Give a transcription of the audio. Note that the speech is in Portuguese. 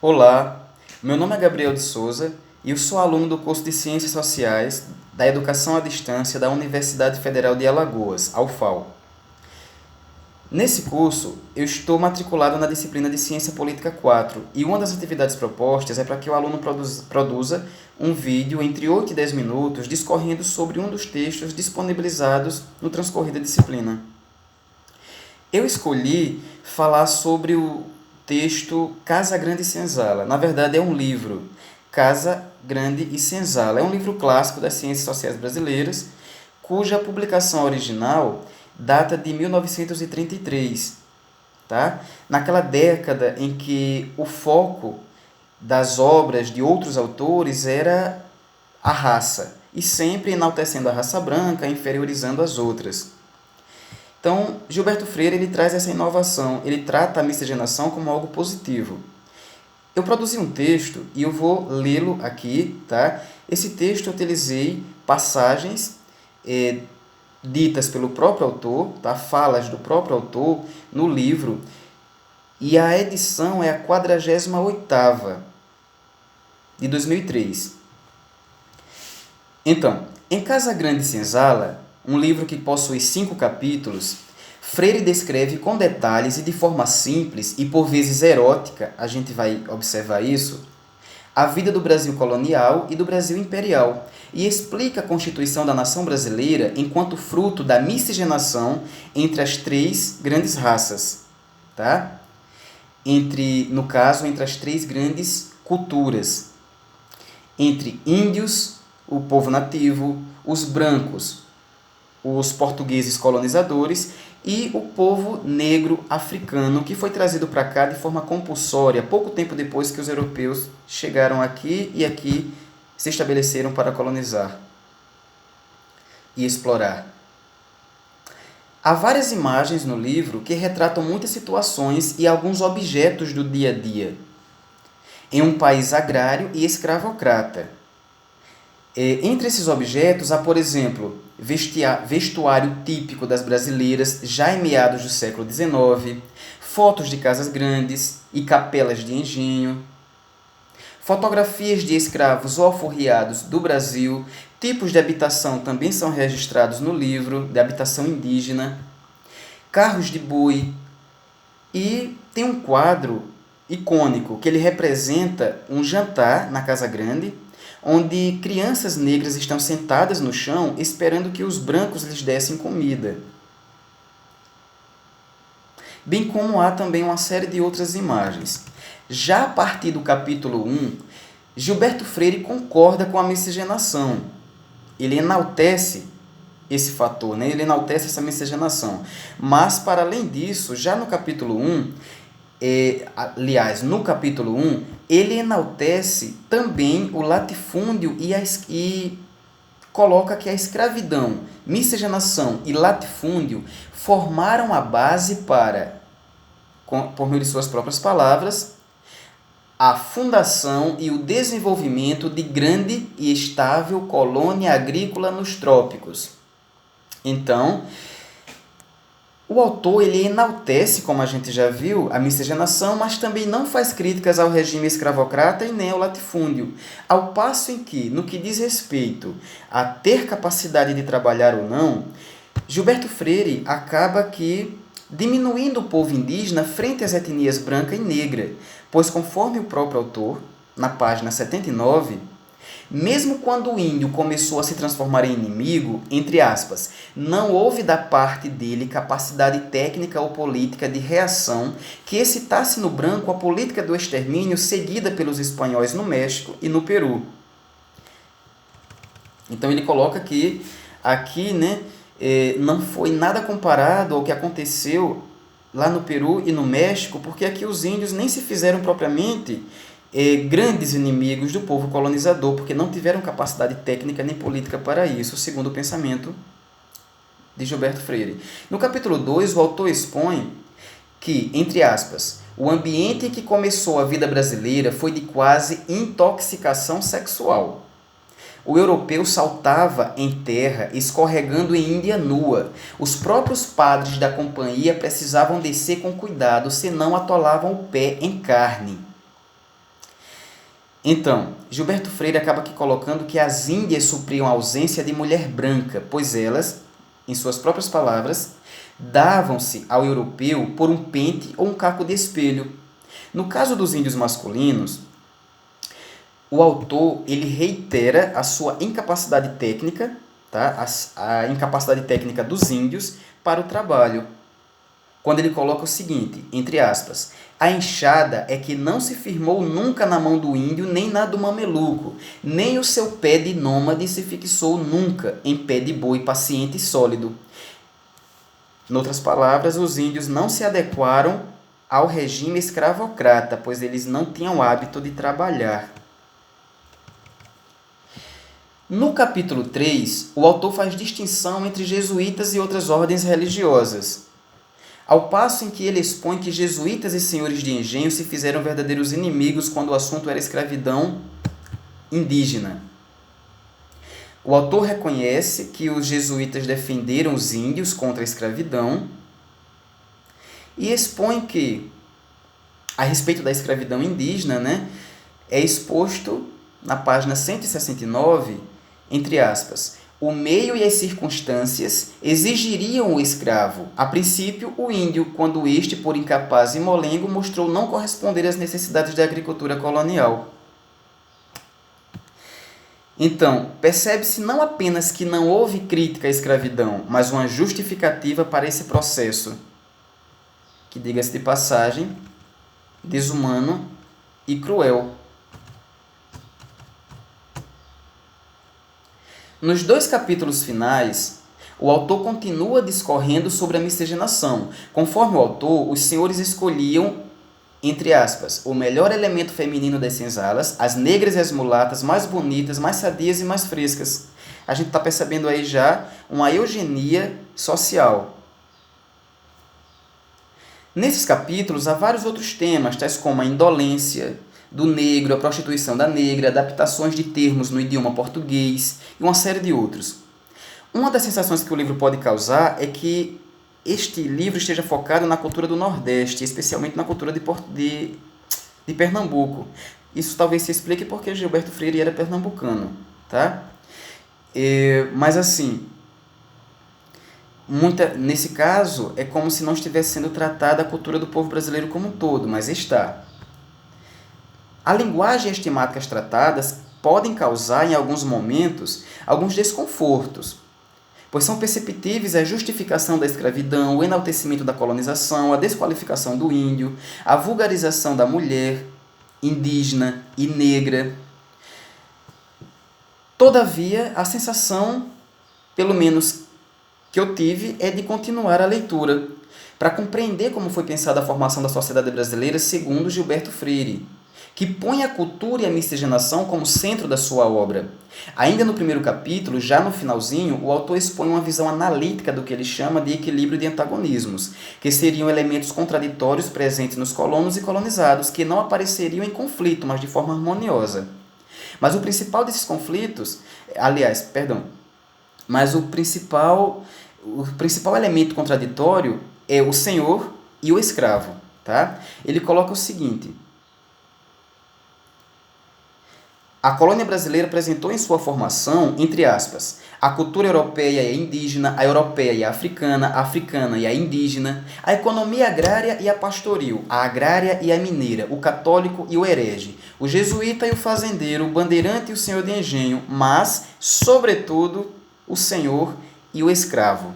Olá, meu nome é Gabriel de Souza e eu sou aluno do curso de Ciências Sociais da Educação à Distância da Universidade Federal de Alagoas, a UFAL. Nesse curso, eu estou matriculado na disciplina de Ciência Política 4 e uma das atividades propostas é para que o aluno produza um vídeo entre 8 e 10 minutos discorrendo sobre um dos textos disponibilizados no transcorrer da disciplina. Eu escolhi falar sobre o texto Casa Grande e Senzala. Na verdade, é um livro, Casa Grande e Senzala. É um livro clássico das ciências sociais brasileiras, cuja publicação original data de 1933, tá? Naquela década em que o foco das obras de outros autores era a raça, e sempre enaltecendo a raça branca, inferiorizando as outras. Então, Gilberto Freire ele traz essa inovação, ele trata a miscigenação como algo positivo. Eu produzi um texto e eu vou lê-lo aqui, tá? Esse texto eu utilizei passagens ditas pelo próprio autor, tá? Falas do próprio autor no livro, e a edição é a 48ª, de 2003. Então, em Casa Grande e Senzala, um livro que possui 5 capítulos, Freire descreve com detalhes e de forma simples e por vezes erótica, a gente vai observar isso, a vida do Brasil colonial e do Brasil imperial, e explica a constituição da nação brasileira enquanto fruto da miscigenação entre as 3 grandes raças, tá? No caso, entre as 3 grandes culturas, entre índios, o povo nativo, os brancos, os portugueses colonizadores e o povo negro africano que foi trazido para cá de forma compulsória, pouco tempo depois que os europeus chegaram aqui e aqui se estabeleceram para colonizar e explorar. Há várias imagens no livro que retratam muitas situações e alguns objetos do dia a dia em um país agrário e escravocrata. Entre esses objetos há, por exemplo, vestuário típico das brasileiras já em meados do século XIX, fotos de casas grandes e capelas de engenho, fotografias de escravos ou alforriados do Brasil, tipos de habitação também são registrados no livro, de habitação indígena, carros de boi, e tem um quadro icônico que ele representa um jantar na Casa Grande, onde crianças negras estão sentadas no chão esperando que os brancos lhes dessem comida. Bem como há também uma série de outras imagens. Já a partir do capítulo 1, Gilberto Freire concorda com a miscigenação. Ele enaltece esse fator, né? Ele enaltece essa miscigenação. Mas, para além disso, já no capítulo 1, no capítulo 1, ele enaltece também o latifúndio e coloca que a escravidão, miscigenação e latifúndio formaram a base para, por meio de suas próprias palavras, a fundação e o desenvolvimento de grande e estável colônia agrícola nos trópicos. Então, o autor ele enaltece, como a gente já viu, a miscigenação, mas também não faz críticas ao regime escravocrata e nem ao latifúndio, ao passo em que, no que diz respeito a ter capacidade de trabalhar ou não, Gilberto Freire acaba que diminuindo o povo indígena frente às etnias branca e negra, pois conforme o próprio autor, na página 79, mesmo quando o índio começou a se transformar em inimigo, entre aspas, não houve da parte dele capacidade técnica ou política de reação que excitasse no branco a política do extermínio seguida pelos espanhóis no México e no Peru. Então ele coloca que aqui, não foi nada comparado ao que aconteceu lá no Peru e no México, porque aqui os índios nem se fizeram propriamente grandes inimigos do povo colonizador, porque não tiveram capacidade técnica nem política para isso, segundo o pensamento de Gilberto Freire. No capítulo 2, o autor expõe que, entre aspas, o ambiente em que começou a vida brasileira foi de quase intoxicação sexual. O europeu saltava em terra, escorregando em Índia nua. Os próprios padres da companhia precisavam descer com cuidado, senão atolavam o pé em carne. Então, Gilberto Freire acaba aqui colocando que as Índias supriam a ausência de mulher branca, pois elas, em suas próprias palavras, davam-se ao europeu por um pente ou um caco de espelho. No caso dos índios masculinos, o autor ele reitera a sua incapacidade técnica, tá? A incapacidade técnica dos índios para o trabalho, quando ele coloca o seguinte, entre aspas, a enxada é que não se firmou nunca na mão do índio, nem na do mameluco, nem o seu pé de nômade se fixou nunca em pé de boi paciente e sólido. Em outras palavras, os índios não se adequaram ao regime escravocrata, pois eles não tinham hábito de trabalhar. No capítulo 3, o autor faz distinção entre jesuítas e outras ordens religiosas, ao passo em que ele expõe que jesuítas e senhores de engenho se fizeram verdadeiros inimigos quando o assunto era escravidão indígena. O autor reconhece que os jesuítas defenderam os índios contra a escravidão e expõe que, a respeito da escravidão indígena, é exposto na página 169, entre aspas, o meio e as circunstâncias exigiriam o escravo, a princípio o índio, quando este, por incapaz e molengo, mostrou não corresponder às necessidades da agricultura colonial. Então, percebe-se não apenas que não houve crítica à escravidão, mas uma justificativa para esse processo, que, diga-se de passagem, desumano e cruel. Nos 2 capítulos finais, o autor continua discorrendo sobre a miscigenação. Conforme o autor, os senhores escolhiam, entre aspas, o melhor elemento feminino das senzalas, as negras e as mulatas mais bonitas, mais sadias e mais frescas. A gente está percebendo aí já uma eugenia social. Nesses capítulos há vários outros temas, tais como a indolência do negro, a prostituição da negra, adaptações de termos no idioma português e uma série de outros. Uma das sensações que o livro pode causar é que este livro esteja focado na cultura do Nordeste, especialmente na cultura de Pernambuco. Isso talvez se explique porque Gilberto Freire era pernambucano, tá? Mas assim, nesse caso, é como se não estivesse sendo tratada a cultura do povo brasileiro como um todo, mas está. A linguagem e as temáticas tratadas podem causar, em alguns momentos, alguns desconfortos, pois são perceptíveis a justificação da escravidão, o enaltecimento da colonização, a desqualificação do índio, a vulgarização da mulher indígena e negra. Todavia, a sensação, pelo menos que eu tive, é de continuar a leitura, para compreender como foi pensada a formação da sociedade brasileira segundo Gilberto Freire, que põe a cultura e a miscigenação como centro da sua obra. Ainda no primeiro capítulo, já no finalzinho, o autor expõe uma visão analítica do que ele chama de equilíbrio de antagonismos, que seriam elementos contraditórios presentes nos colonos e colonizados, que não apareceriam em conflito, mas de forma harmoniosa. Mas o principal desses conflitos, mas o principal elemento contraditório é o senhor e o escravo, tá? Ele coloca o seguinte: a colônia brasileira apresentou em sua formação, entre aspas, a cultura europeia e a indígena, a europeia e a africana e a indígena, a economia agrária e a pastoril, a agrária e a mineira, o católico e o herege, o jesuíta e o fazendeiro, o bandeirante e o senhor de engenho, mas, sobretudo, o senhor e o escravo.